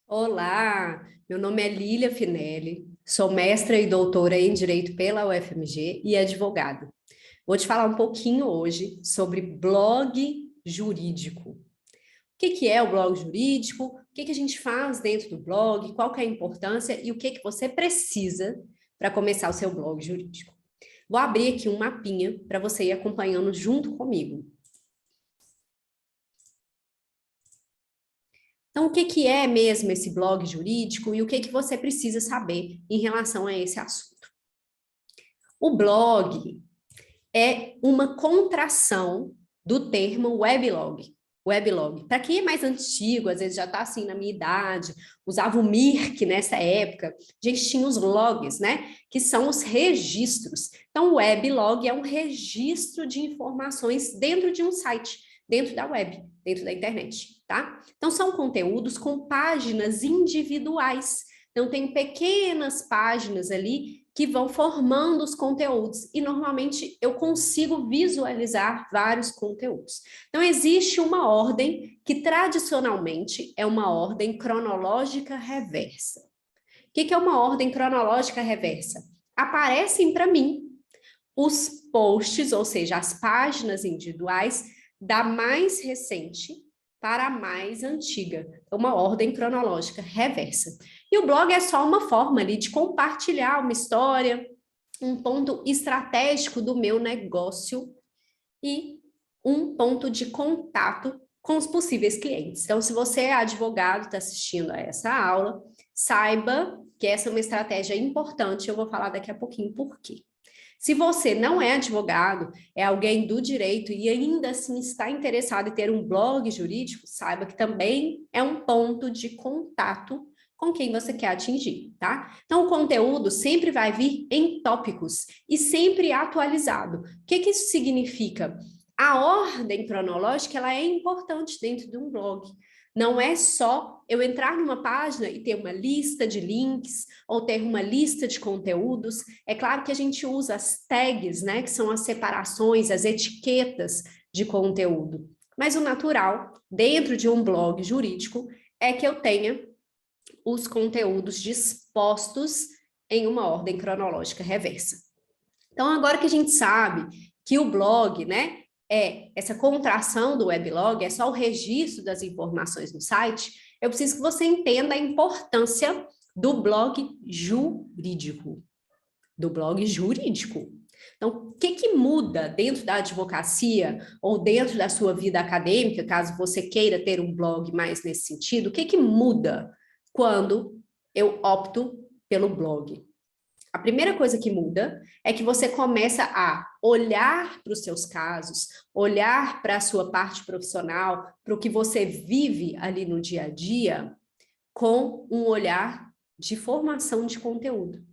Olá, meu nome é Lília Finelli, sou mestra e doutora em Direito pela UFMG e advogada. Vou te falar um pouquinho hoje sobre blog jurídico. O que é o blog jurídico? O que a gente faz dentro do blog? Qual que é a importância e o que você precisa para começar o seu blog jurídico? Vou abrir aqui um mapinha para você ir acompanhando junto comigo. Então, o que é mesmo esse blog jurídico e o que você precisa saber em relação a esse assunto? O blog é uma contração do termo weblog. Weblog. Para quem é mais antigo, às vezes já está assim na minha idade, usava o Mirk nessa época, a gente tinha os logs, né? Que são os registros. Então, o weblog é um registro de informações dentro de um site, dentro da web, dentro da internet, tá? Então, são conteúdos com páginas individuais. Então, tem pequenas páginas ali que vão formando os conteúdos, e normalmente eu consigo visualizar vários conteúdos. Então, existe uma ordem que tradicionalmente é uma ordem cronológica reversa. O que é uma ordem cronológica reversa? Aparecem para mim os posts, ou seja, as páginas individuais, da mais recente para a mais antiga. Uma ordem cronológica reversa. E o blog é só uma forma ali de compartilhar uma história, um ponto estratégico do meu negócio e um ponto de contato com os possíveis clientes. Então, se você é advogado, está assistindo a essa aula, saiba que essa é uma estratégia importante, eu vou falar daqui a pouquinho por quê. Se você não é advogado, é alguém do direito e ainda assim está interessado em ter um blog jurídico, saiba que também é um ponto de contato com quem você quer atingir, tá? Então, o conteúdo sempre vai vir em tópicos e sempre atualizado. O que isso significa? A ordem cronológica, ela é importante dentro de um blog. Não é só eu entrar numa página e ter uma lista de links ou ter uma lista de conteúdos. É claro que a gente usa as tags, né, que são as separações, as etiquetas de conteúdo. Mas o natural, dentro de um blog jurídico, é que eu tenha os conteúdos dispostos em uma ordem cronológica reversa. Então, agora que a gente sabe que o blog, né, é essa contração do weblog, é só o registro das informações no site, eu preciso que você entenda a importância do blog jurídico. Do blog jurídico. Então, o que muda dentro da advocacia ou dentro da sua vida acadêmica, caso você queira ter um blog mais nesse sentido, o que muda quando eu opto pelo blog? A primeira coisa que muda é que você começa a olhar para os seus casos, olhar para a sua parte profissional, para o que você vive ali no dia a dia, com um olhar de formação de conteúdo.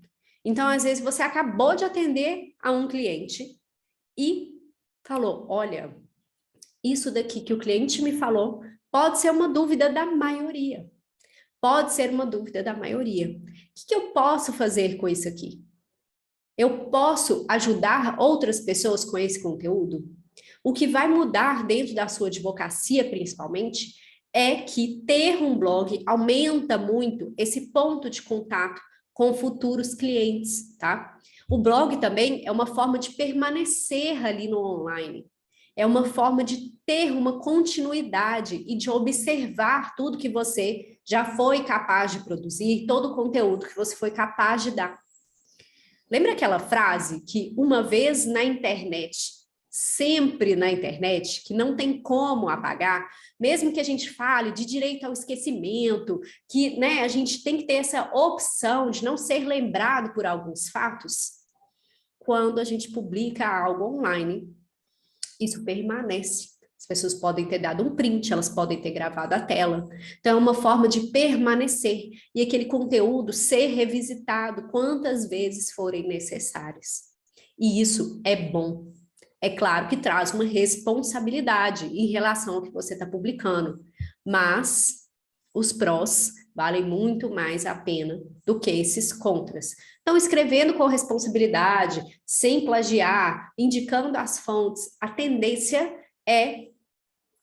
Então, às vezes, você acabou de atender a um cliente e falou, olha, isso daqui que o cliente me falou pode ser uma dúvida da maioria. Pode ser uma dúvida da maioria. O que eu posso fazer com isso aqui? Eu posso ajudar outras pessoas com esse conteúdo? O que vai mudar dentro da sua advocacia, principalmente, é que ter um blog aumenta muito esse ponto de contato com futuros clientes, tá? O blog também é uma forma de permanecer ali no online. É uma forma de ter uma continuidade e de observar tudo que você já foi capaz de produzir, todo o conteúdo que você foi capaz de dar. Lembra aquela frase que uma vez na internet, sempre na internet, que não tem como apagar, mesmo que a gente fale de direito ao esquecimento, que, né, a gente tem que ter essa opção de não ser lembrado por alguns fatos? Quando a gente publica algo online, isso permanece. As pessoas podem ter dado um print, elas podem ter gravado a tela. Então, é uma forma de permanecer e aquele conteúdo ser revisitado quantas vezes forem necessárias. E isso é bom. É claro que traz uma responsabilidade em relação ao que você está publicando, mas os prós valem muito mais a pena do que esses contras. Então, escrevendo com responsabilidade, sem plagiar, indicando as fontes, a tendência é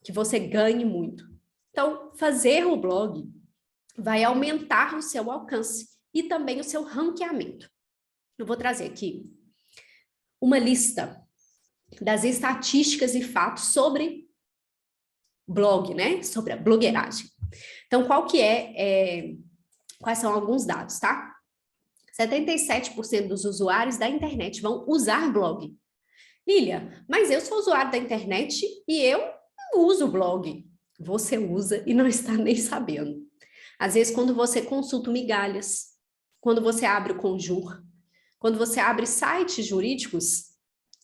que você ganhe muito. Então, fazer o blog vai aumentar o seu alcance e também o seu ranqueamento. Eu vou trazer aqui uma lista das estatísticas e fatos sobre blog, né? Sobre a blogueiragem. Então, quais são alguns dados, tá? 77% dos usuários da internet vão usar blog. Lilia, mas eu sou usuário da internet e eu não uso blog. Você usa e não está nem sabendo. Às vezes, quando você consulta migalhas, quando você abre o Conjur, quando você abre sites jurídicos,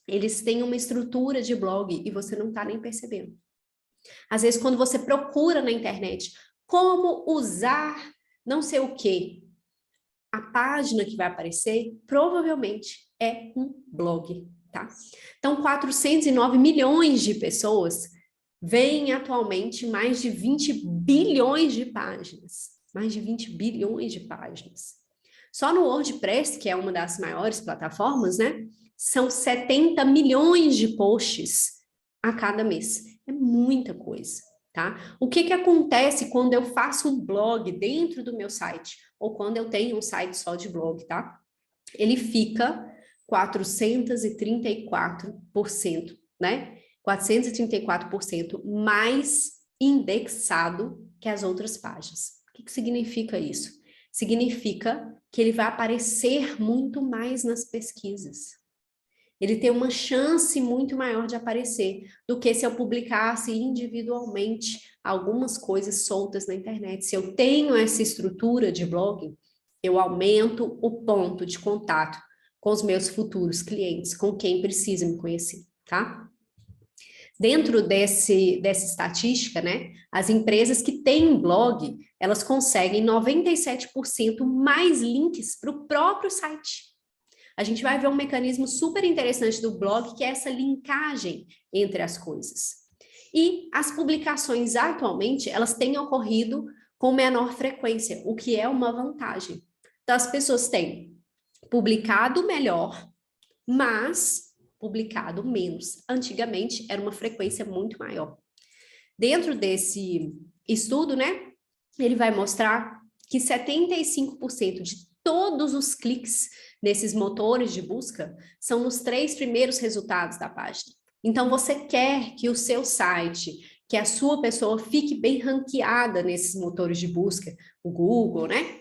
eles têm uma estrutura de blog e você não está nem percebendo. Às vezes, quando você procura na internet como usar não sei o quê, a página que vai aparecer provavelmente é um blog, tá? Então, 409 milhões de pessoas veem atualmente mais de 20 bilhões de páginas. Mais de 20 bilhões de páginas. Só no WordPress, que é uma das maiores plataformas, né? São 70 milhões de posts a cada mês. É muita coisa, tá? O que acontece quando eu faço um blog dentro do meu site? Ou quando eu tenho um site só de blog, tá? Ele fica 434%, né? 434% mais indexado que as outras páginas. O que significa isso? Significa que ele vai aparecer muito mais nas pesquisas. Ele tem uma chance muito maior de aparecer do que se eu publicasse individualmente algumas coisas soltas na internet. Se eu tenho essa estrutura de blog, eu aumento o ponto de contato com os meus futuros clientes, com quem precisa me conhecer, tá? Dentro dessa estatística, né, as empresas que têm blog, elas conseguem 97% mais links para o próprio site. A gente vai ver um mecanismo super interessante do blog, que é essa linkagem entre as coisas. E as publicações, atualmente, elas têm ocorrido com menor frequência, o que é uma vantagem. Então, as pessoas têm publicado melhor, mas publicado menos. Antigamente, era uma frequência muito maior. Dentro desse estudo, né, ele vai mostrar que 75% de todos os cliques nesses motores de busca são nos 3 primeiros resultados da página. Então, você quer que o seu site, que a sua pessoa fique bem ranqueada nesses motores de busca, o Google, né?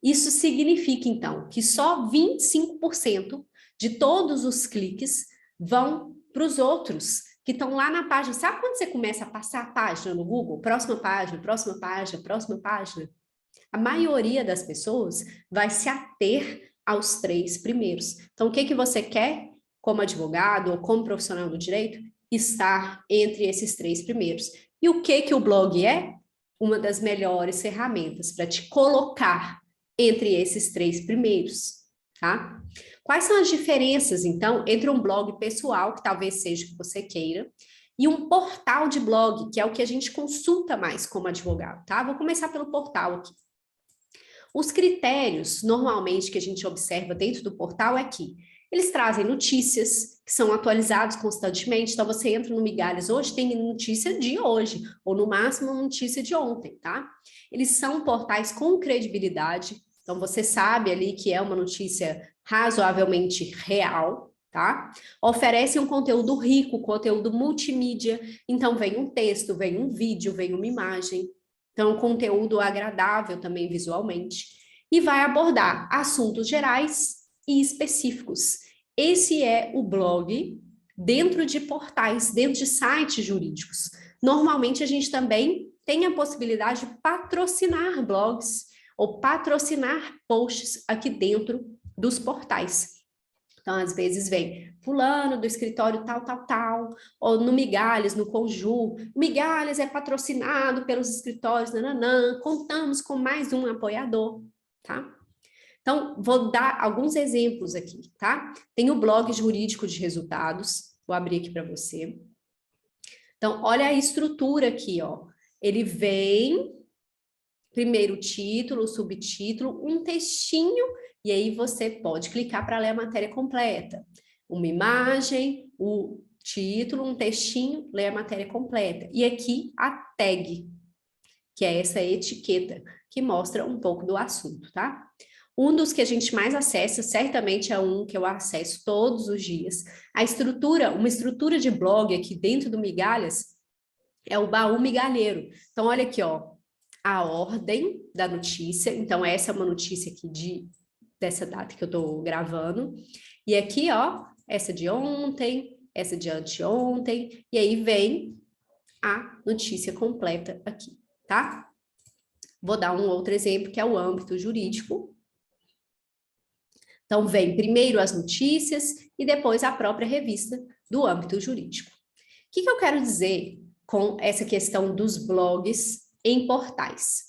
Isso significa, então, que só 25% de todos os cliques vão para os outros que estão lá na página. Sabe quando você começa a passar a página no Google? Próxima página, próxima página, próxima página. A maioria das pessoas vai se ater aos 3 primeiros. Então, o que você quer como advogado ou como profissional do direito? Estar entre esses 3 primeiros. E o que o blog é? Uma das melhores ferramentas para te colocar entre esses 3 primeiros, tá? Quais são as diferenças, então, entre um blog pessoal, que talvez seja o que você queira, e um portal de blog, que é o que a gente consulta mais como advogado, tá? Vou começar pelo portal aqui. Os critérios, normalmente, que a gente observa dentro do portal é que eles trazem notícias que são atualizadas constantemente. Então, você entra no Migalhas hoje, tem notícia de hoje, ou no máximo notícia de ontem, tá? Eles são portais com credibilidade, então você sabe ali que é uma notícia razoavelmente real, tá? Oferecem um conteúdo rico, conteúdo multimídia, então vem um texto, vem um vídeo, vem uma imagem. Então, conteúdo agradável também visualmente. E vai abordar assuntos gerais e específicos. Esse é o blog dentro de portais, dentro de sites jurídicos. Normalmente, a gente também tem a possibilidade de patrocinar blogs ou patrocinar posts aqui dentro dos portais. Então, às vezes vem fulano do escritório tal, ou no Migalhas, no Conjur. Migalhas é patrocinado pelos escritórios, nananã, contamos com mais um apoiador, tá? Então, vou dar alguns exemplos aqui, tá? Tem o blog jurídico de resultados, vou abrir aqui para você. Então, olha a estrutura aqui, ó. Ele vem, primeiro o título, o subtítulo, um textinho, e aí você pode clicar para ler a matéria completa. Uma imagem, o título, um textinho, ler a matéria completa. E aqui a tag. que é essa etiqueta, que mostra um pouco do assunto, tá? Um dos que a gente mais acessa, certamente é um que eu acesso todos os dias. Uma estrutura de blog aqui dentro do Migalhas é o baú migalheiro. Então, olha aqui, ó, a ordem da notícia. Então, essa é uma notícia aqui dessa data que eu tô gravando. E aqui, ó, essa de ontem, essa de anteontem, e aí vem a notícia completa aqui, tá? Vou dar um outro exemplo, que é o âmbito jurídico. Então, vem primeiro as notícias e depois a própria revista do âmbito jurídico. O que eu quero dizer com essa questão dos blogs em portais?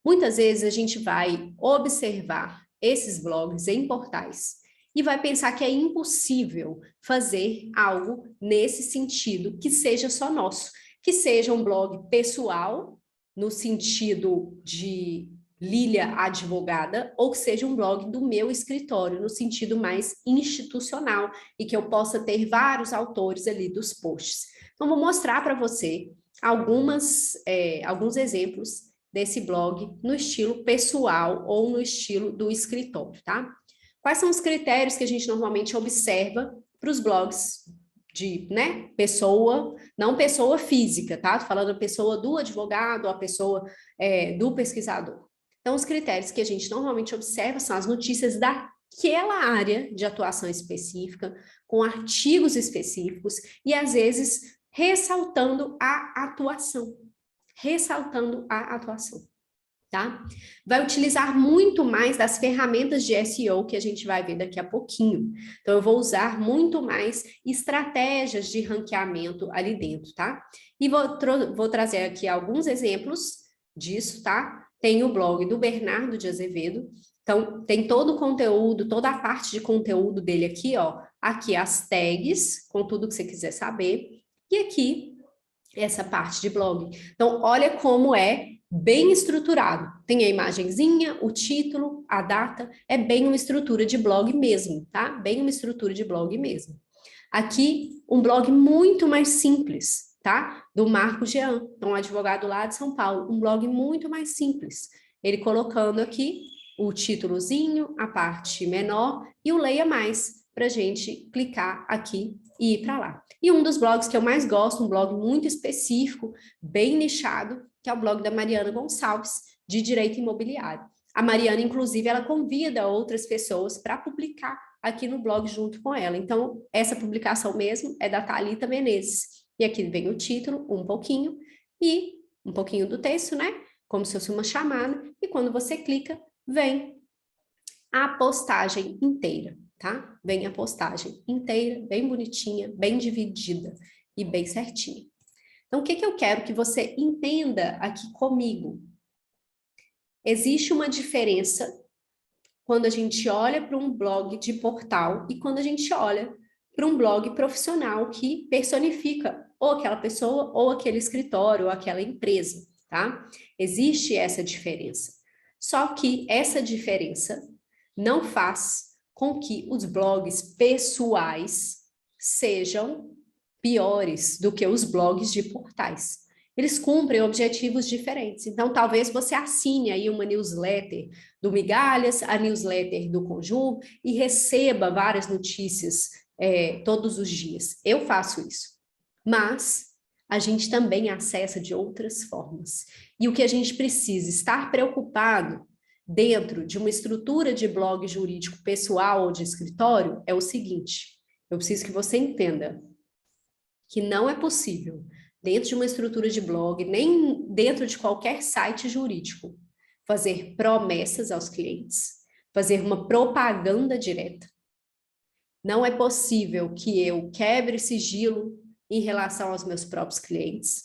Muitas vezes a gente vai observar esses blogs em portais e vai pensar que é impossível fazer algo nesse sentido que seja só nosso, que seja um blog pessoal, no sentido de Lília Advogada, ou que seja um blog do meu escritório, no sentido mais institucional, e que eu possa ter vários autores ali dos posts. Então, vou mostrar para você alguns exemplos desse blog no estilo pessoal ou no estilo do escritório, tá? Quais são os critérios que a gente normalmente observa para os blogs de, né, pessoa, não pessoa física, tá? Tô falando pessoa do advogado, a pessoa do pesquisador. Então, os critérios que a gente normalmente observa são as notícias daquela área de atuação específica, com artigos específicos e, às vezes, ressaltando a atuação. Ressaltando a atuação, tá? Vai utilizar muito mais das ferramentas de SEO que a gente vai ver daqui a pouquinho. Então, eu vou usar muito mais estratégias de ranqueamento ali dentro, tá? E vou trazer aqui alguns exemplos disso, tá? Tem o blog do Bernardo de Azevedo. Então, tem todo o conteúdo, toda a parte de conteúdo dele aqui, ó. Aqui as tags, com tudo que você quiser saber. E aqui, essa parte de blog. Então, olha como é bem estruturado. Tem a imagenzinha, o título, a data, é bem uma estrutura de blog mesmo, tá? Bem uma estrutura de blog mesmo. Aqui, um blog muito mais simples, tá? Do Marco Jean, um advogado lá de São Paulo, um blog muito mais simples. Ele colocando aqui o títulozinho, a parte menor e o Leia Mais, para a gente clicar aqui e ir para lá. E um dos blogs que eu mais gosto, um blog muito específico, bem nichado, que é o blog da Mariana Gonçalves, de Direito Imobiliário. A Mariana, inclusive, ela convida outras pessoas para publicar aqui no blog junto com ela. Então, essa publicação mesmo é da Thalita Menezes. E aqui vem o título, e um pouquinho do texto, né? Como se fosse uma chamada. E quando você clica, vem a postagem inteira, tá? Vem a postagem inteira, bem bonitinha, bem dividida e bem certinha. Então, o que eu quero que você entenda aqui comigo? Existe uma diferença quando a gente olha para um blog de portal e quando a gente olha para um blog profissional que personifica ou aquela pessoa, ou aquele escritório, ou aquela empresa, tá? Existe essa diferença. Só que essa diferença não faz com que os blogs pessoais sejam piores do que os blogs de portais. Eles cumprem objetivos diferentes. Então, talvez você assine aí uma newsletter do Migalhas, a newsletter do Conjur, e receba várias notícias todos os dias. Eu faço isso. Mas a gente também acessa de outras formas. E o que a gente precisa estar preocupado dentro de uma estrutura de blog jurídico pessoal ou de escritório é o seguinte: eu preciso que você entenda que não é possível, dentro de uma estrutura de blog, nem dentro de qualquer site jurídico, fazer promessas aos clientes, fazer uma propaganda direta. Não é possível que eu quebre sigilo em relação aos meus próprios clientes.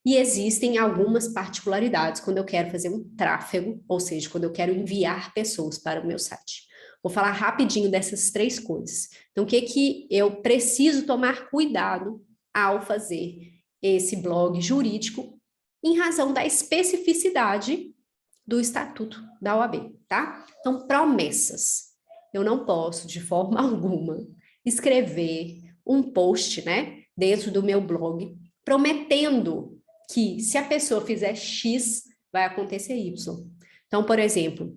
E existem algumas particularidades quando eu quero fazer um tráfego, ou seja, quando eu quero enviar pessoas para o meu site. Vou falar rapidinho dessas três coisas. Então, o que eu preciso tomar cuidado ao fazer esse blog jurídico em razão da especificidade do Estatuto da OAB, tá? Então, promessas. Eu não posso, de forma alguma, escrever um post, né, dentro do meu blog, prometendo que se a pessoa fizer X, vai acontecer Y. Então, por exemplo,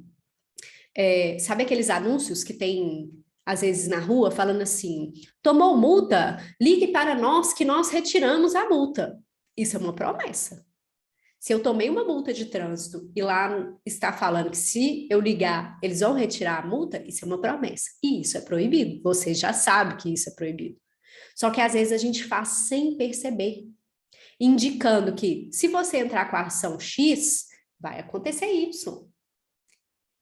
sabe aqueles anúncios que tem, às vezes, na rua, falando assim, tomou multa? Ligue para nós que nós retiramos a multa. Isso é uma promessa. Se eu tomei uma multa de trânsito e lá está falando que se eu ligar, eles vão retirar a multa, isso é uma promessa. E isso é proibido. Você já sabe que isso é proibido. Só que às vezes a gente faz sem perceber, indicando que se você entrar com a ação X, vai acontecer Y.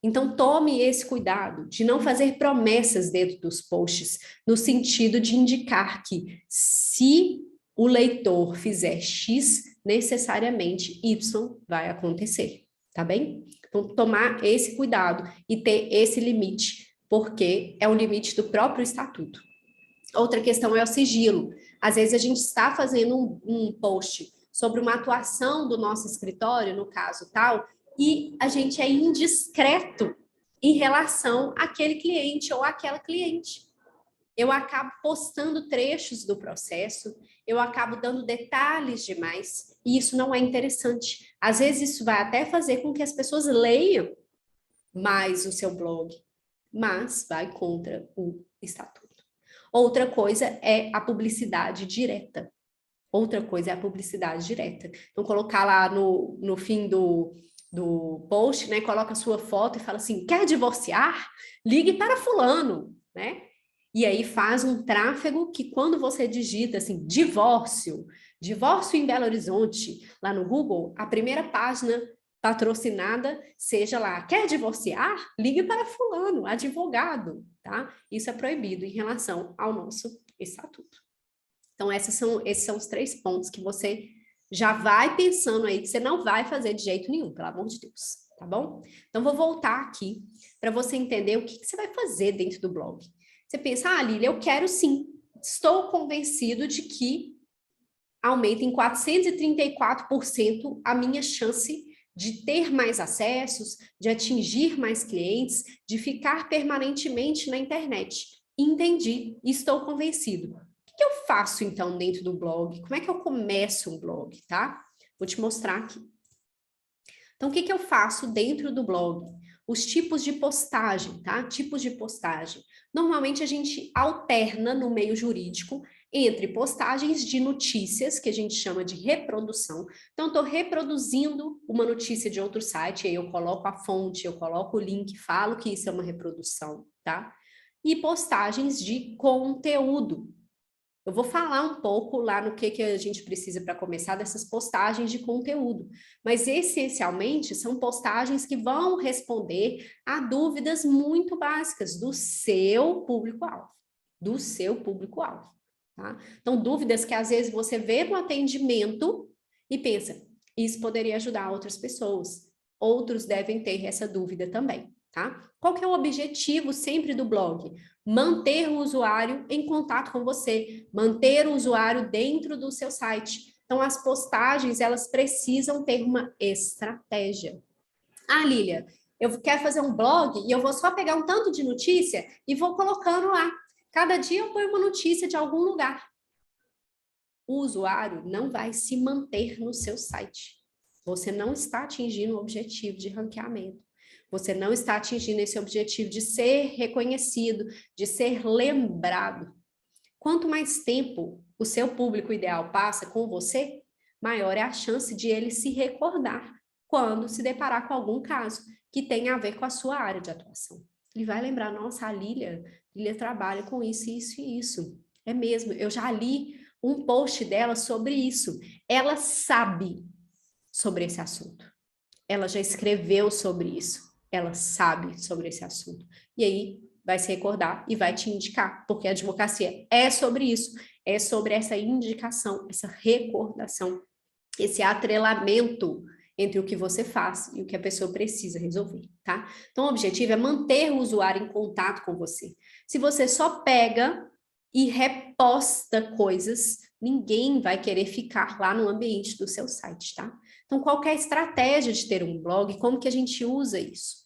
Então tome esse cuidado de não fazer promessas dentro dos posts, no sentido de indicar que se o leitor fizer X, necessariamente Y vai acontecer, tá bem? Então, tomar esse cuidado e ter esse limite, porque é um limite do próprio estatuto. Outra questão é o sigilo. Às vezes a gente está fazendo um post sobre uma atuação do nosso escritório, no caso tal, e a gente é indiscreto em relação àquele cliente ou àquela cliente. Eu acabo postando trechos do processo, eu acabo dando detalhes demais, e isso não é interessante. Às vezes isso vai até fazer com que as pessoas leiam mais o seu blog, mas vai contra o estatuto. Outra coisa é a publicidade direta. Então, colocar lá no fim do post, né? Coloca a sua foto e fala assim, quer divorciar? Ligue para fulano, né? E aí faz um tráfego que quando você digita assim, divórcio em Belo Horizonte, lá no Google, a primeira página patrocinada seja lá, quer divorciar? Ligue para fulano, advogado, tá? Isso é proibido em relação ao nosso estatuto. Então, esses são os 3 pontos que você já vai pensando aí, que você não vai fazer de jeito nenhum, pelo amor de Deus, tá bom? Então, vou voltar aqui para você entender o que você vai fazer dentro do blog. Você pensa, Lília, eu quero sim, estou convencido de que aumenta em 434% a minha chance de ter mais acessos, de atingir mais clientes, de ficar permanentemente na internet. Entendi, estou convencido. O que eu faço, então, dentro do blog? Como é que eu começo um blog, tá? Vou te mostrar aqui. Então, o que eu faço dentro do blog? Os tipos de postagem, tá? Tipos de postagem. Normalmente, a gente alterna no meio jurídico entre postagens de notícias, que a gente chama de reprodução. Então, estou reproduzindo uma notícia de outro site, aí eu coloco a fonte, eu coloco o link, falo que isso é uma reprodução, tá? E postagens de conteúdo. Eu vou falar um pouco lá no que a gente precisa para começar dessas postagens de conteúdo, mas essencialmente são postagens que vão responder a dúvidas muito básicas do seu público-alvo, tá? Então, dúvidas que às vezes você vê no atendimento e pensa, isso poderia ajudar outras pessoas, outros devem ter essa dúvida também, tá? Qual que é o objetivo sempre do blog? Manter o usuário em contato com você, manter o usuário dentro do seu site. Então, as postagens, elas precisam ter uma estratégia. Lília, eu quero fazer um blog e eu vou só pegar um tanto de notícia e vou colocando lá. Cada dia eu ponho uma notícia de algum lugar. O usuário não vai se manter no seu site. Você não está atingindo o objetivo de ranqueamento. Você não está atingindo esse objetivo de ser reconhecido, de ser lembrado. Quanto mais tempo o seu público ideal passa com você, maior é a chance de ele se recordar quando se deparar com algum caso que tenha a ver com a sua área de atuação. Ele vai lembrar, nossa, a Lília trabalha com isso, isso e isso. É mesmo, eu já li um post dela sobre isso. Ela sabe sobre esse assunto. Ela já escreveu sobre isso. Ela sabe sobre esse assunto. E aí vai se recordar e vai te indicar, porque a advocacia é sobre isso, é sobre essa indicação, essa recordação, esse atrelamento entre o que você faz e o que a pessoa precisa resolver, tá? Então, o objetivo é manter o usuário em contato com você. Se você só pega e reposta coisas, ninguém vai querer ficar lá no ambiente do seu site, tá? Então, qual que é a estratégia de ter um blog? Como que a gente usa isso?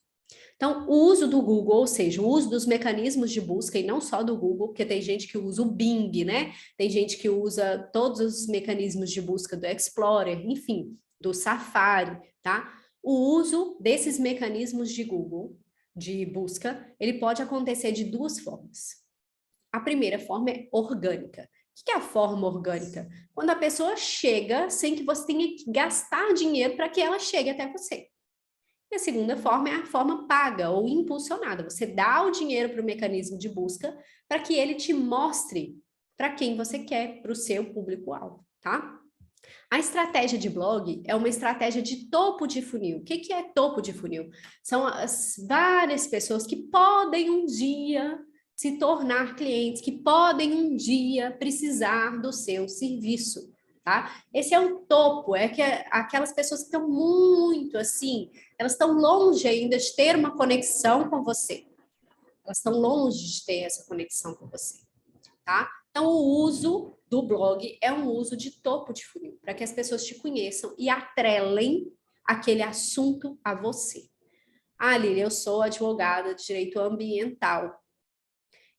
Então, o uso do Google, ou seja, o uso dos mecanismos de busca, e não só do Google, porque tem gente que usa o Bing, né? Tem gente que usa todos os mecanismos de busca do Explorer, enfim, do Safari, tá? O uso desses mecanismos de Google, de busca, ele pode acontecer de duas formas. A primeira forma é orgânica. O que é a forma orgânica? Quando a pessoa chega sem que você tenha que gastar dinheiro para que ela chegue até você. E a segunda forma é a forma paga ou impulsionada. Você dá o dinheiro para o mecanismo de busca para que ele te mostre para quem você quer, para o seu público-alvo, tá? A estratégia de blog é uma estratégia de topo de funil. O que que é topo de funil? São as várias pessoas que podem um dia se tornar clientes, que podem um dia precisar do seu serviço, tá? Esse é o topo, aquelas pessoas que estão muito assim, elas estão longe ainda de ter uma conexão com você. Elas estão longe de ter essa conexão com você, tá? Então, o uso do blog é um uso de topo de funil, para que as pessoas te conheçam e atrelem aquele assunto a você. Ah, Lília, eu sou advogada de direito ambiental.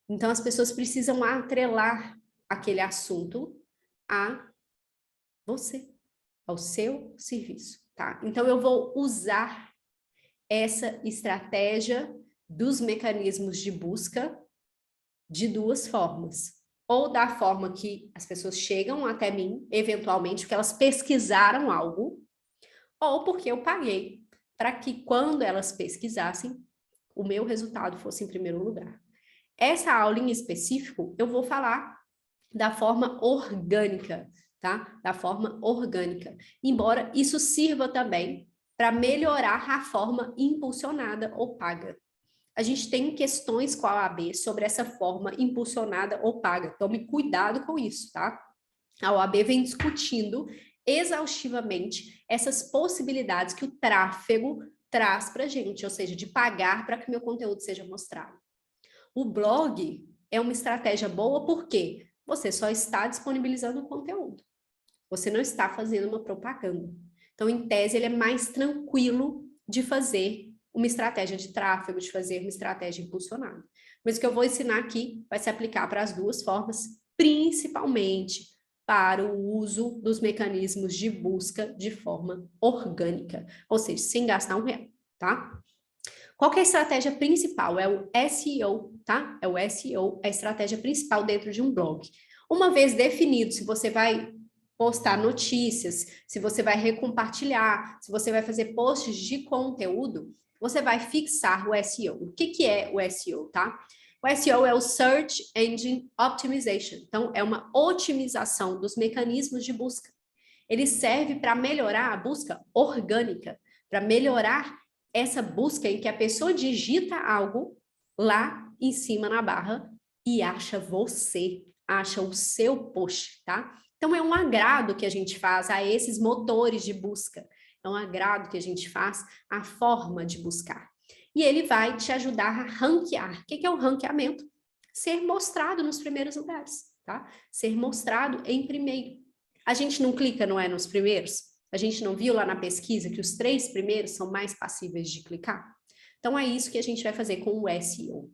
Então, as pessoas precisam atrelar aquele assunto a você, ao seu serviço, tá? Então, eu vou usar essa estratégia dos mecanismos de busca de duas formas. Ou da forma que as pessoas chegam até mim, eventualmente, porque elas pesquisaram algo, ou porque eu paguei para que, quando elas pesquisassem, o meu resultado fosse em primeiro lugar. Essa aula em específico, eu vou falar da forma orgânica, tá? Da forma orgânica. Embora isso sirva também para melhorar a forma impulsionada ou paga. A gente tem questões com a OAB sobre essa forma impulsionada ou paga. Tome cuidado com isso, tá? A OAB vem discutindo exaustivamente essas possibilidades que o tráfego traz para a gente, ou seja, de pagar para que meu conteúdo seja mostrado. O blog é uma estratégia boa porque você só está disponibilizando o conteúdo. Você não está fazendo uma propaganda. Então, em tese, ele é mais tranquilo de fazer uma estratégia de tráfego, de fazer uma estratégia impulsionada. Mas o que eu vou ensinar aqui vai se aplicar para as duas formas, principalmente para o uso dos mecanismos de busca de forma orgânica, ou seja, sem gastar um real, tá? Qual que é a estratégia principal? É o SEO, tá? É o SEO, a estratégia principal dentro de um blog. Uma vez definido se você vai postar notícias, se você vai recompartilhar, se você vai fazer posts de conteúdo, você vai fixar o SEO. O que que é o SEO, tá? O SEO é o Search Engine Optimization. Então, é uma otimização dos mecanismos de busca. Ele serve para melhorar a busca orgânica, para melhorar essa busca em que a pessoa digita algo lá em cima na barra e acha você, acha o seu post, tá? Então, é um agrado que a gente faz a esses motores de busca. É um agrado que a gente faz à forma de buscar. E ele vai te ajudar a ranquear. O que é o ranqueamento? Ser mostrado nos primeiros lugares, tá? Ser mostrado em primeiro. A gente não clica, não é, nos primeiros? A gente não viu lá na pesquisa que os 3 primeiros são mais passíveis de clicar? Então, é isso que a gente vai fazer com o SEO.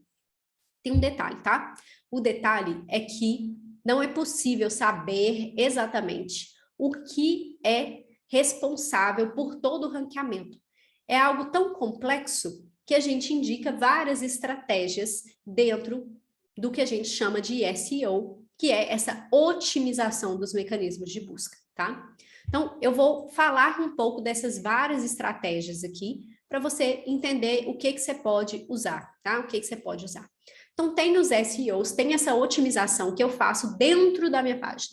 Tem um detalhe, tá? O detalhe é que não é possível saber exatamente o que é responsável por todo o ranqueamento. É algo tão complexo que a gente indica várias estratégias dentro do que a gente chama de SEO, que é essa otimização dos mecanismos de busca, tá? Então, eu vou falar um pouco dessas várias estratégias aqui para você entender o que você pode usar, tá? O que você pode usar. Então, tem nos SEOs, tem essa otimização que eu faço dentro da minha página.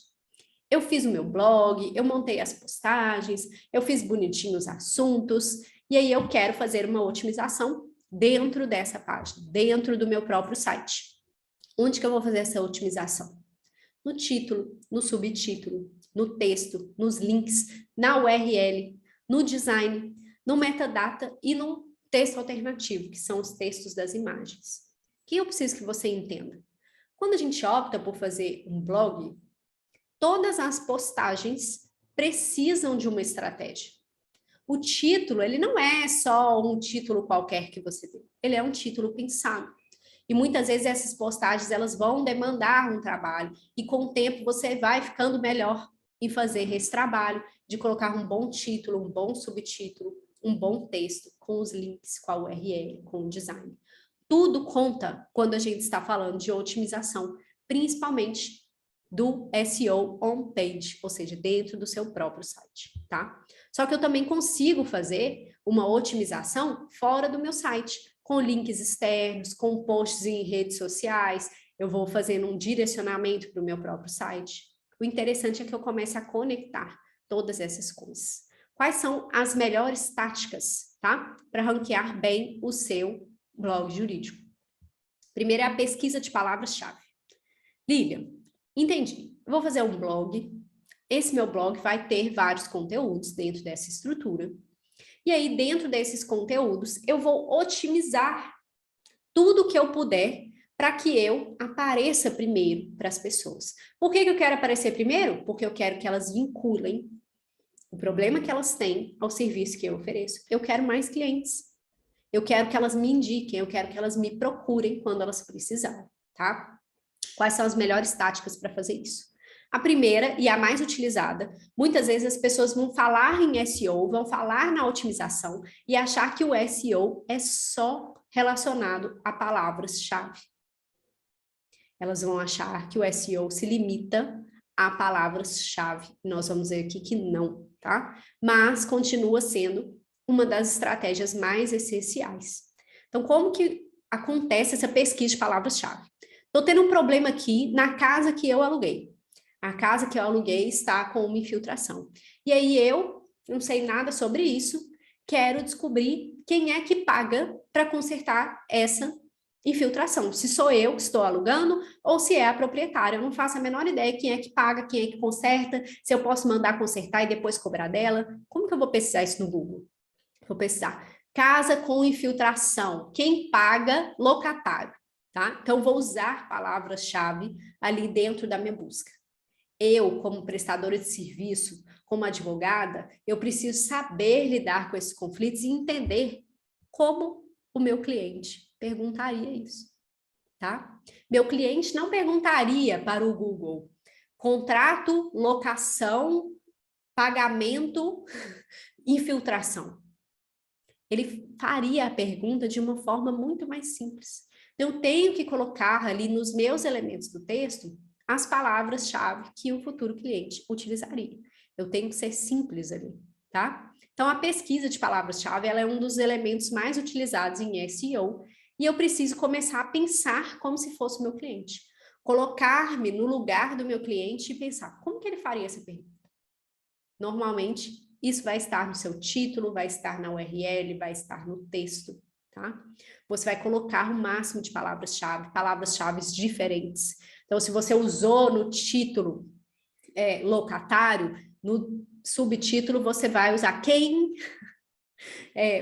Eu fiz o meu blog, eu montei as postagens, eu fiz bonitinho os assuntos, e aí eu quero fazer uma otimização dentro dessa página, dentro do meu próprio site. Onde que eu vou fazer essa otimização? No título, no subtítulo, no texto, nos links, na URL, no design, no metadata e no texto alternativo, que são os textos das imagens. O que eu preciso que você entenda? Quando a gente opta por fazer um blog, todas as postagens precisam de uma estratégia. O título, ele não é só um título qualquer que você dê, ele é um título pensado. E muitas vezes essas postagens, elas vão demandar um trabalho, e com o tempo você vai ficando melhor em fazer esse trabalho, de colocar um bom título, um bom subtítulo, um bom texto, com os links, com a URL, com o design. Tudo conta quando a gente está falando de otimização, principalmente do SEO on-page, ou seja, dentro do seu próprio site, tá? Só que eu também consigo fazer uma otimização fora do meu site, com links externos, com posts em redes sociais, eu vou fazendo um direcionamento para o meu próprio site. O interessante é que eu comece a conectar todas essas coisas. Quais são as melhores táticas, tá? Para ranquear bem o seu blog jurídico. Primeiro é a pesquisa de palavras-chave. Lilian, entendi. Eu vou fazer um blog. Esse meu blog vai ter vários conteúdos dentro dessa estrutura. E aí, dentro desses conteúdos, eu vou otimizar tudo que eu puder para que eu apareça primeiro para as pessoas. Por que eu quero aparecer primeiro? Porque eu quero que elas vinculem o problema que elas têm ao serviço que eu ofereço. Eu quero mais clientes. Eu quero que elas me indiquem, eu quero que elas me procurem quando elas precisarem, tá? Quais são as melhores táticas para fazer isso? A primeira e a mais utilizada, muitas vezes as pessoas vão falar em SEO, vão falar na otimização e achar que o SEO é só relacionado a palavras-chave. Elas vão achar que o SEO se limita a palavras-chave. Nós vamos ver aqui que não, tá? Mas continua sendo uma das estratégias mais essenciais. Então, como que acontece essa pesquisa de palavras-chave? Estou tendo um problema aqui na casa que eu aluguei. A casa que eu aluguei está com uma infiltração. E aí eu não sei nada sobre isso, quero descobrir quem é que paga para consertar essa infiltração. Se sou eu que estou alugando ou se é a proprietária. Eu não faço a menor ideia quem é que paga, quem é que conserta, se eu posso mandar consertar e depois cobrar dela. Como que eu vou pesquisar isso no Google? Vou pesquisar casa com infiltração, quem paga, locatário, tá? Então, vou usar palavras-chave ali dentro da minha busca. Eu, como prestadora de serviço, como advogada, eu preciso saber lidar com esses conflitos e entender como o meu cliente perguntaria isso, tá? Meu cliente não perguntaria para o Google contrato, locação, pagamento, infiltração. Ele faria a pergunta de uma forma muito mais simples. Eu tenho que colocar ali nos meus elementos do texto as palavras-chave que o futuro cliente utilizaria. Eu tenho que ser simples ali, tá? Então, a pesquisa de palavras-chave, ela é um dos elementos mais utilizados em SEO e eu preciso começar a pensar como se fosse o meu cliente. Colocar-me no lugar do meu cliente e pensar, como que ele faria essa pergunta? Normalmente, isso vai estar no seu título, vai estar na URL, vai estar no texto, tá? Você vai colocar o máximo de palavras-chave, palavras-chave diferentes. Então, se você usou no título locatário, no subtítulo você vai usar quem,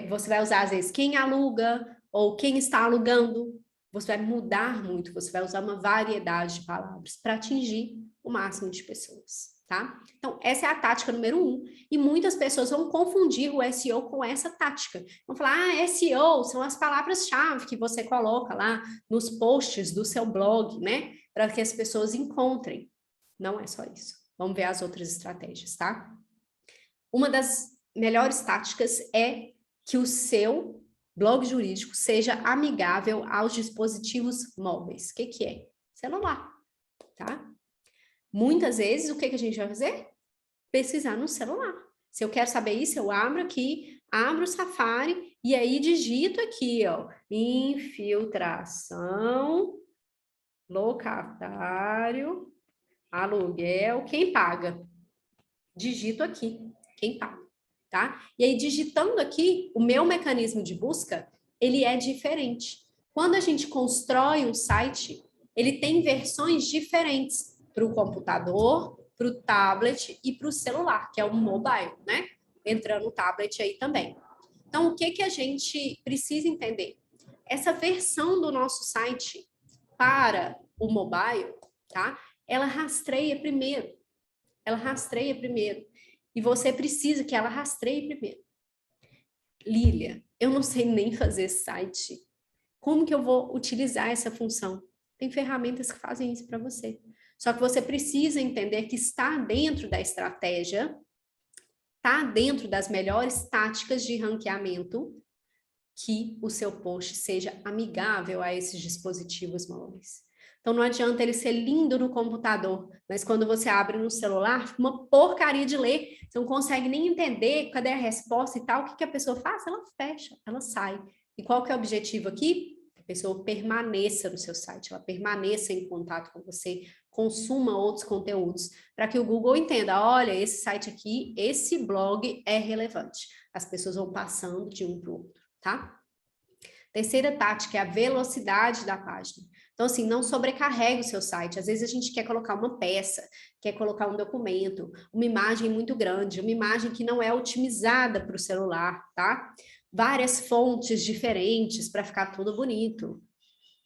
você vai usar às vezes quem aluga ou quem está alugando. Você vai mudar muito, você vai usar uma variedade de palavras para atingir o máximo de pessoas, tá? Então, essa é a tática número 1, e muitas pessoas vão confundir o SEO com essa tática. Vão falar, SEO são as palavras-chave que você coloca lá nos posts do seu blog, né? Para que as pessoas encontrem. Não é só isso. Vamos ver as outras estratégias, tá? Uma das melhores táticas é que o seu blog jurídico seja amigável aos dispositivos móveis. O que que é? Celular, tá? Muitas vezes, o que que a gente vai fazer? Pesquisar no celular. Se eu quero saber isso, eu abro aqui, abro o Safari e aí digito aqui, ó, infiltração, locatário, aluguel, quem paga? Digito aqui, quem paga, tá? E aí, digitando aqui, o meu mecanismo de busca, ele é diferente. Quando a gente constrói um site, ele tem versões diferentes para o computador, para o tablet e para o celular, que é o mobile, né? Entrando o tablet aí também. Então, o que que a gente precisa entender? Essa versão do nosso site para o mobile, tá? Ela rastreia primeiro. Ela rastreia primeiro. E você precisa que ela rastreie primeiro. Lília, eu não sei nem fazer site. Como que eu vou utilizar essa função? Tem ferramentas que fazem isso para você. Só que você precisa entender que está dentro da estratégia tá dentro das melhores táticas de ranqueamento que o seu post seja amigável a esses dispositivos móveis. Então, não adianta ele ser lindo no computador, mas quando você abre no celular, fica uma porcaria de ler. Você não consegue nem entender cadê a resposta e tal. O que a pessoa faz? Ela fecha, ela sai. E qual que é o objetivo aqui? Que a pessoa permaneça no seu site, ela permaneça em contato com você, consuma outros conteúdos, para que o Google entenda, olha, esse site aqui, esse blog é relevante. As pessoas vão passando de um para o outro, tá? Terceira tática é a velocidade da página. Então, assim, não sobrecarregue o seu site. Às vezes a gente quer colocar uma peça, quer colocar um documento, uma imagem muito grande, uma imagem que não é otimizada para o celular, tá? Várias fontes diferentes para ficar tudo bonito.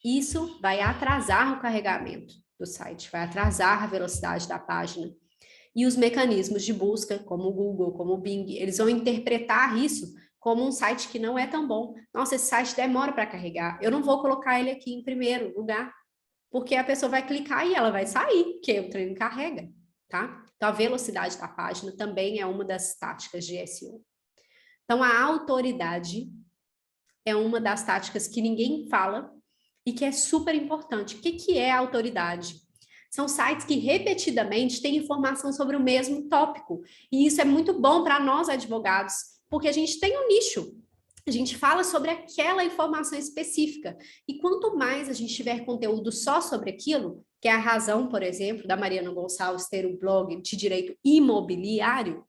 Isso vai atrasar o carregamento do site, vai atrasar a velocidade da página. E os mecanismos de busca, como o Google, como o Bing, eles vão interpretar isso como um site que não é tão bom. Nossa, esse site demora para carregar. Eu não vou colocar ele aqui em primeiro lugar, porque a pessoa vai clicar e ela vai sair, porque o treino carrega, tá? Então, a velocidade da página também é uma das táticas de SEO. Então, a autoridade é uma das táticas que ninguém fala e que é super importante. O que é a autoridade? São sites que repetidamente têm informação sobre o mesmo tópico. E isso é muito bom para nós, advogados, porque a gente tem um nicho. A gente fala sobre aquela informação específica. E quanto mais a gente tiver conteúdo só sobre aquilo, que é a razão, por exemplo, da Mariana Gonçalves ter um blog de direito imobiliário,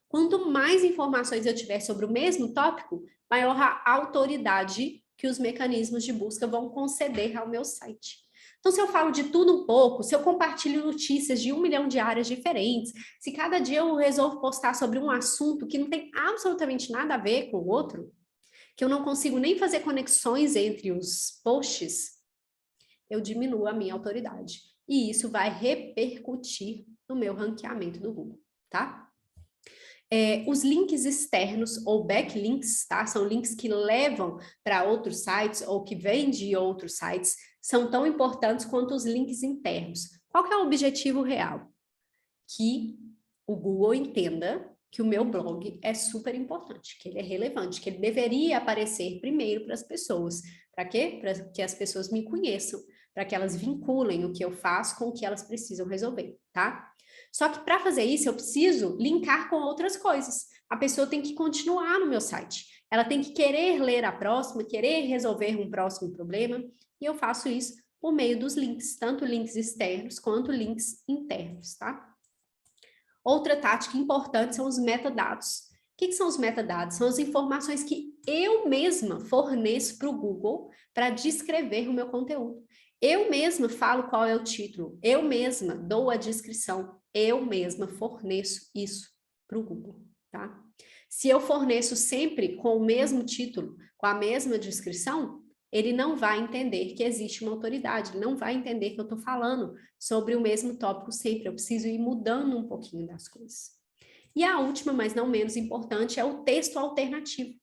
quanto mais informações eu tiver sobre o mesmo tópico, maior a autoridade que os mecanismos de busca vão conceder ao meu site. Então, se eu falo de tudo um pouco, se eu compartilho notícias de 1 milhão de áreas diferentes, se cada dia eu resolvo postar sobre um assunto que não tem absolutamente nada a ver com o outro, que eu não consigo nem fazer conexões entre os posts, eu diminuo a minha autoridade. E isso vai repercutir no meu ranqueamento do Google, tá? Os links externos ou backlinks, tá? São links que levam para outros sites ou que vêm de outros sites, são tão importantes quanto os links internos. Qual que é o objetivo real? Que o Google entenda que o meu blog é super importante, que ele é relevante, que ele deveria aparecer primeiro para as pessoas. Para quê? Para que as pessoas me conheçam, para que elas vinculem o que eu faço com o que elas precisam resolver, tá? Só que para fazer isso, eu preciso linkar com outras coisas. A pessoa tem que continuar no meu site. Ela tem que querer ler a próxima, querer resolver um próximo problema, e eu faço isso por meio dos links, tanto links externos quanto links internos, tá? Outra tática importante são os metadados. O que são os metadados? São as informações que eu mesma forneço para o Google para descrever o meu conteúdo. Eu mesma falo qual é o título, eu mesma dou a descrição, eu mesma forneço isso para o Google, tá? Se eu forneço sempre com o mesmo título, com a mesma descrição, ele não vai entender que existe uma autoridade, ele não vai entender que eu estou falando sobre o mesmo tópico sempre, eu preciso ir mudando um pouquinho das coisas. E a última, mas não menos importante, é o texto alternativo.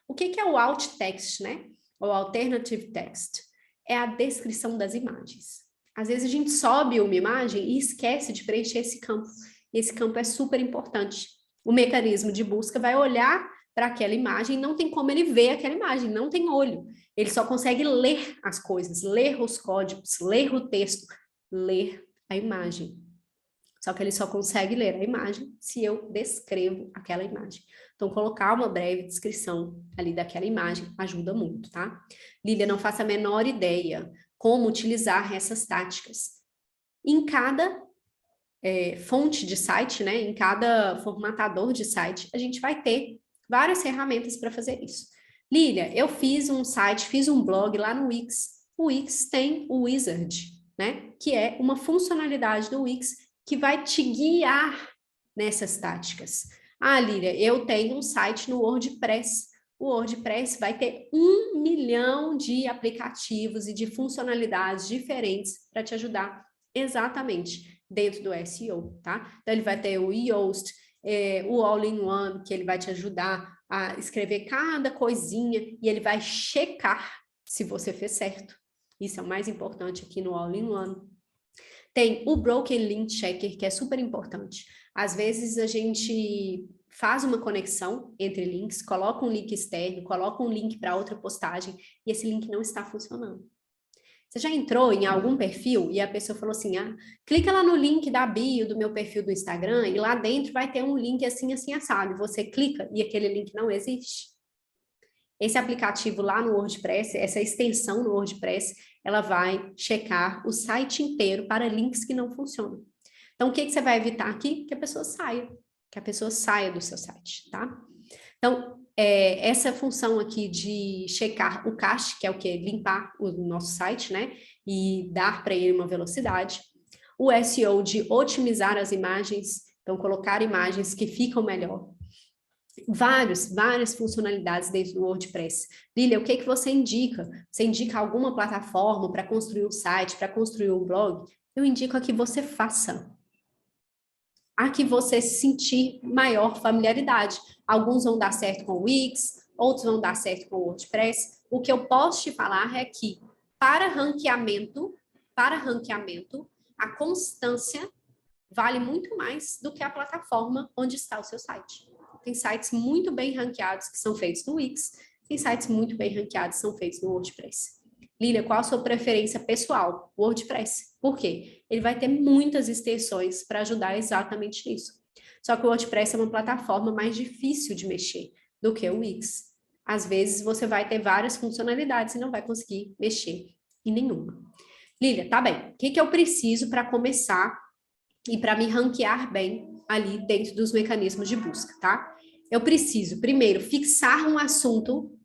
O que é o alt text, né? Ou alternative text? É a descrição das imagens. Às vezes a gente sobe uma imagem e esquece de preencher esse campo. E esse campo é super importante. O mecanismo de busca vai olhar para aquela imagem, não tem como ele ver aquela imagem, não tem olho. Ele só consegue ler as coisas, ler os códigos, ler o texto, ler a imagem. Só que ele só consegue ler a imagem se eu descrevo aquela imagem. Então, colocar uma breve descrição ali daquela imagem ajuda muito, tá? Lília, não faço a menor ideia como utilizar essas táticas. Em cada fonte de site, né? Em cada formatador de site, a gente vai ter várias ferramentas para fazer isso. Lília, eu fiz um site, fiz um blog lá no Wix. O Wix tem o Wizard, né? Que é uma funcionalidade do Wix que vai te guiar nessas táticas. Ah, Lília, eu tenho um site no WordPress. O WordPress vai ter 1 milhão de aplicativos e de funcionalidades diferentes para te ajudar exatamente dentro do SEO, tá? Então, ele vai ter o Yoast, o All-in-One, que ele vai te ajudar a escrever cada coisinha e ele vai checar se você fez certo. Isso é o mais importante aqui no All-in-One. Tem o Broken Link Checker, que é super importante. Às vezes a gente faz uma conexão entre links, coloca um link externo, coloca um link para outra postagem e esse link não está funcionando. Você já entrou em algum perfil e a pessoa falou assim, clica lá no link da bio do meu perfil do Instagram e lá dentro vai ter um link assim, assim, assado. Você clica e aquele link não existe. Esse aplicativo lá no WordPress, essa extensão no WordPress, ela vai checar o site inteiro para links que não funcionam. Então, o que você vai evitar aqui? Que a pessoa saia do seu site, tá? Então, essa função aqui de checar o cache, que é o quê? Limpar o nosso site, né? E dar para ele uma velocidade. O SEO de otimizar as imagens, então colocar imagens que ficam melhor. Várias funcionalidades dentro do WordPress. Lília, o que você indica? Você indica alguma plataforma para construir o site, para construir o blog? Eu indico a que você faça. A que você sentir maior familiaridade. Alguns vão dar certo com o Wix, outros vão dar certo com o WordPress. O que eu posso te falar é que, para ranqueamento, a constância vale muito mais do que a plataforma onde está o seu site. Tem sites muito bem ranqueados que são feitos no Wix, tem sites muito bem ranqueados que são feitos no WordPress. Lília, qual a sua preferência pessoal? WordPress. Por quê? Ele vai ter muitas extensões para ajudar exatamente nisso. Só que o WordPress é uma plataforma mais difícil de mexer do que o Wix. Às vezes você vai ter várias funcionalidades e não vai conseguir mexer em nenhuma. Lília, tá bem. O que eu preciso para começar e para me ranquear bem ali dentro dos mecanismos de busca, tá? Eu preciso, primeiro, fixar um assunto.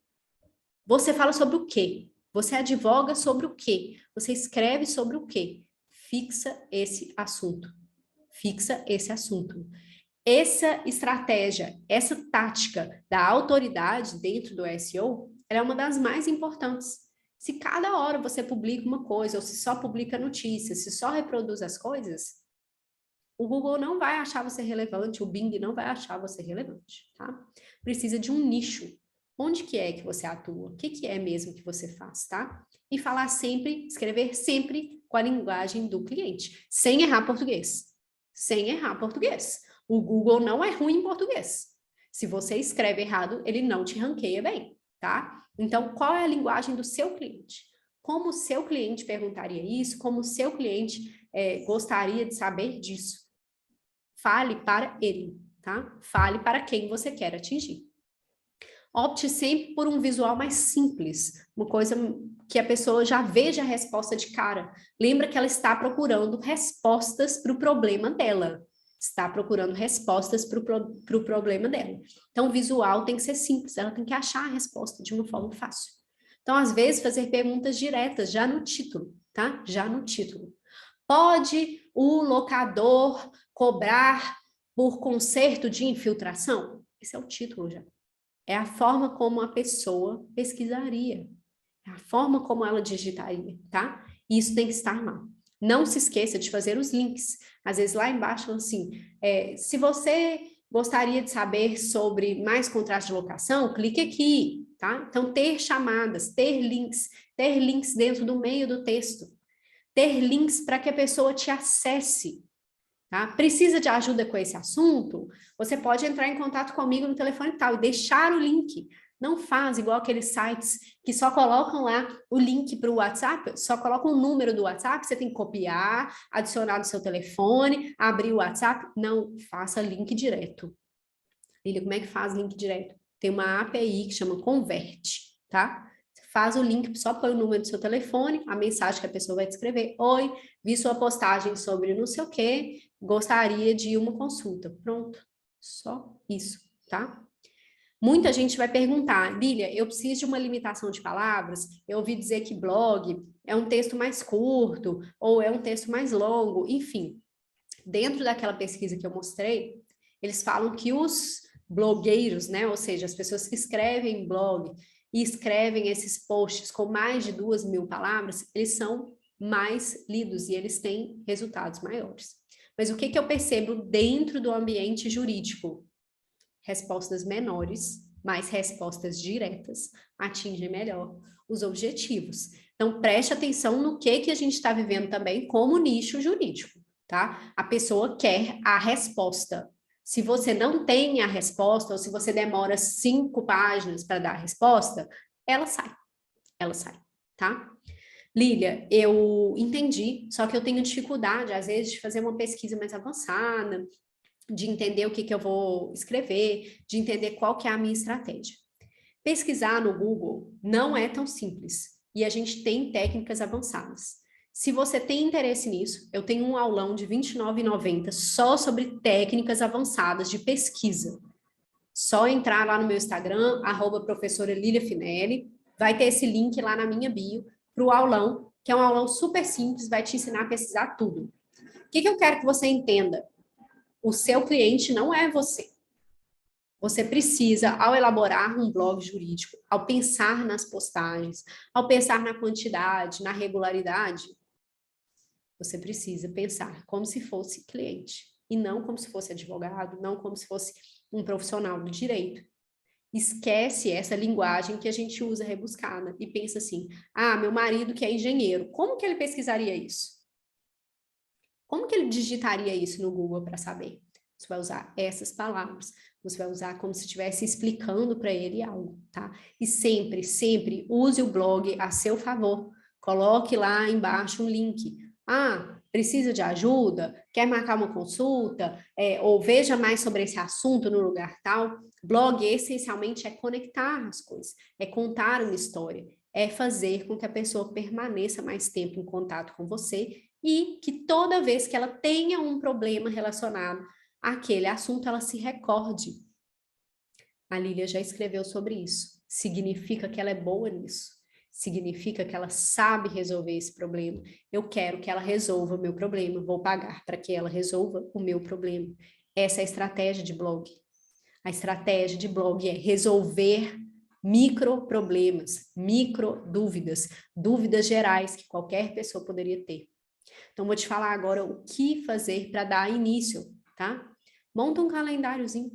Você fala sobre o quê? Você advoga sobre o quê? Você escreve sobre o quê? Fixa esse assunto. Fixa esse assunto. Essa estratégia, essa tática da autoridade dentro do SEO, ela é uma das mais importantes. Se cada hora você publica uma coisa, ou se só publica notícias, se só reproduz as coisas, o Google não vai achar você relevante, o Bing não vai achar você relevante, tá? Precisa de um nicho. Onde que é que você atua? O que é mesmo que você faz, tá? E falar sempre, escrever sempre com a linguagem do cliente, sem errar português. Sem errar português. O Google não é ruim em português. Se você escreve errado, ele não te ranqueia bem, tá? Então, qual é a linguagem do seu cliente? Como o seu cliente perguntaria isso? Como o seu cliente gostaria de saber disso? Fale para ele, tá? Fale para quem você quer atingir. Opte sempre por um visual mais simples, uma coisa que a pessoa já veja a resposta de cara. Lembra que ela está procurando respostas para o problema dela. Está procurando respostas para o problema dela. Então, o visual tem que ser simples, ela tem que achar a resposta de uma forma fácil. Então, às vezes, fazer perguntas diretas, já no título, tá? Já no título. Pode o locador cobrar por conserto de infiltração? Esse é o título já. É a forma como a pessoa pesquisaria. É a forma como ela digitaria, tá? E isso tem que estar lá. Não se esqueça de fazer os links. Às vezes lá embaixo, assim, se você gostaria de saber sobre mais contratos de locação, clique aqui, tá? Então, ter chamadas, ter links dentro do meio do texto. Ter links para que a pessoa te acesse. Tá? Precisa de ajuda com esse assunto? Você pode entrar em contato comigo no telefone tal e deixar o link. Não faz igual aqueles sites que só colocam lá o link para o WhatsApp, só colocam o número do WhatsApp, você tem que copiar, adicionar no seu telefone, abrir o WhatsApp. Não, faça link direto. Lília, como é que faz link direto? Tem uma API que chama Converte, tá? Faz o link, só põe o número do seu telefone, a mensagem que a pessoa vai te escrever. Oi, vi sua postagem sobre não sei o quê, gostaria de uma consulta. Pronto, só isso, tá? Muita gente vai perguntar, Lília, eu preciso de uma limitação de palavras? Eu ouvi dizer que blog é um texto mais curto, ou é um texto mais longo, enfim. Dentro daquela pesquisa que eu mostrei, eles falam que os blogueiros, né, ou seja, as pessoas que escrevem blog, e escrevem esses posts com mais de 2.000 palavras, eles são mais lidos e eles têm resultados maiores. Mas o que eu percebo dentro do ambiente jurídico? Respostas menores, mas respostas diretas atingem melhor os objetivos. Então, preste atenção no que a gente está vivendo também como nicho jurídico, tá? A pessoa quer a resposta. Se você não tem a resposta, ou se você demora 5 páginas para dar a resposta, ela sai, tá? Lília, eu entendi, só que eu tenho dificuldade, às vezes, de fazer uma pesquisa mais avançada, de entender o que que eu vou escrever, de entender qual que é a minha estratégia. Pesquisar no Google não é tão simples, e a gente tem técnicas avançadas. Se você tem interesse nisso, eu tenho um aulão de R$ 29,90 só sobre técnicas avançadas de pesquisa. Só entrar lá no meu Instagram, @professora Lilia Finelli, vai ter esse link lá na minha bio para o aulão, que é um aulão super simples, vai te ensinar a pesquisar tudo. O que eu quero que você entenda? O seu cliente não é você. Você precisa, ao elaborar um blog jurídico, ao pensar nas postagens, ao pensar na quantidade, na regularidade, você precisa pensar como se fosse cliente, e não como se fosse advogado, não como se fosse um profissional do direito. Esquece essa linguagem que a gente usa rebuscada e pensa assim, meu marido que é engenheiro, como que ele pesquisaria isso? Como que ele digitaria isso no Google para saber? Você vai usar essas palavras, você vai usar como se estivesse explicando para ele algo, tá? E sempre, sempre use o blog a seu favor. Coloque lá embaixo um link. Precisa de ajuda? Quer marcar uma consulta? Ou veja mais sobre esse assunto no lugar tal? Blog, essencialmente, é conectar as coisas, é contar uma história, é fazer com que a pessoa permaneça mais tempo em contato com você e que toda vez que ela tenha um problema relacionado àquele assunto, ela se recorde. A Lília já escreveu sobre isso. Significa que ela é boa nisso. Significa que ela sabe resolver esse problema. Eu quero que ela resolva o meu problema. Vou pagar para que ela resolva o meu problema. Essa é a estratégia de blog. A estratégia de blog é resolver micro problemas, micro dúvidas, dúvidas gerais que qualquer pessoa poderia ter. Então, vou te falar agora o que fazer para dar início, tá? Monta um calendáriozinho,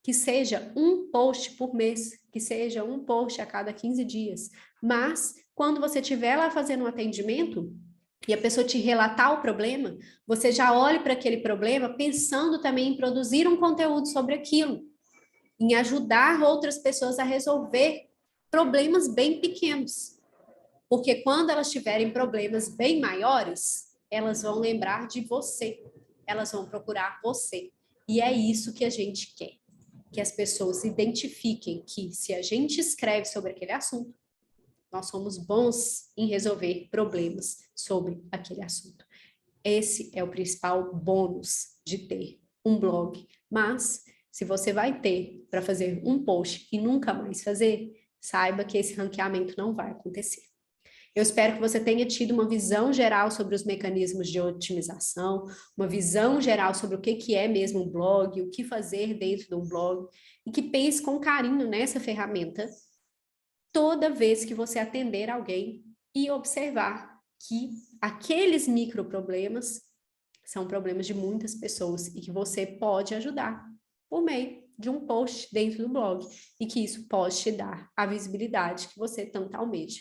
que seja um post por mês, que seja um post a cada 15 dias. Mas, quando você estiver lá fazendo um atendimento e a pessoa te relatar o problema, você já olhe para aquele problema pensando também em produzir um conteúdo sobre aquilo, em ajudar outras pessoas a resolver problemas bem pequenos. Porque quando elas tiverem problemas bem maiores, elas vão lembrar de você, elas vão procurar você. E é isso que a gente quer, que as pessoas identifiquem que se a gente escreve sobre aquele assunto, nós somos bons em resolver problemas sobre aquele assunto. Esse é o principal bônus de ter um blog. Mas, se você vai ter para fazer um post e nunca mais fazer, saiba que esse ranqueamento não vai acontecer. Eu espero que você tenha tido uma visão geral sobre os mecanismos de otimização, uma visão geral sobre o que é mesmo um blog, o que fazer dentro de um blog, e que pense com carinho nessa ferramenta toda vez que você atender alguém e observar que aqueles microproblemas são problemas de muitas pessoas e que você pode ajudar por meio de um post dentro do blog e que isso pode te dar a visibilidade que você tanto almeja.